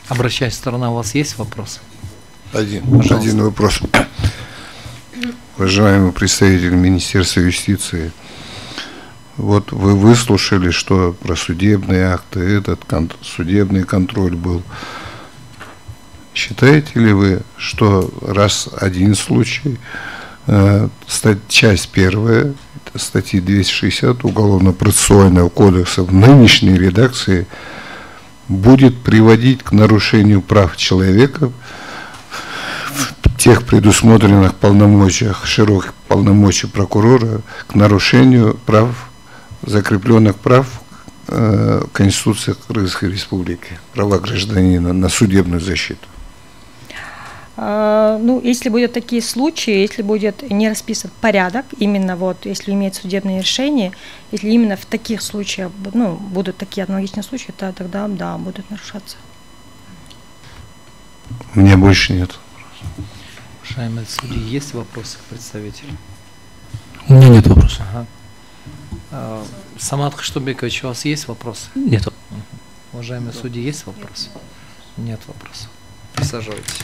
Обращаясь сторона, у вас есть вопрос? Один вопрос. Уважаемый представитель Министерства юстиции, вот вы выслушали, что про судебные акты, этот судебный контроль был. Считаете ли вы, что раз один случай, часть первая статьи 260 Уголовно-процессуального кодекса в нынешней редакции будет приводить к нарушению прав человека в тех предусмотренных полномочиях, широких полномочий прокурора, к нарушению прав, закрепленных прав Конституции Крымской Республики, права гражданина на судебную защиту? Ну, если будут такие случаи, если будет не расписан порядок, именно вот, если имеет судебное решение, если именно в таких случаях, ну, будут такие аналогичные случаи, то тогда, да, будут нарушаться. У меня больше нет. Уважаемые судьи, есть вопросы к представителю? У меня нет вопросов. Ага. Самат Хаштубекович, у вас есть вопросы? Нет. Уважаемые судьи, есть вопросы? Нет вопросов. Присаживайтесь.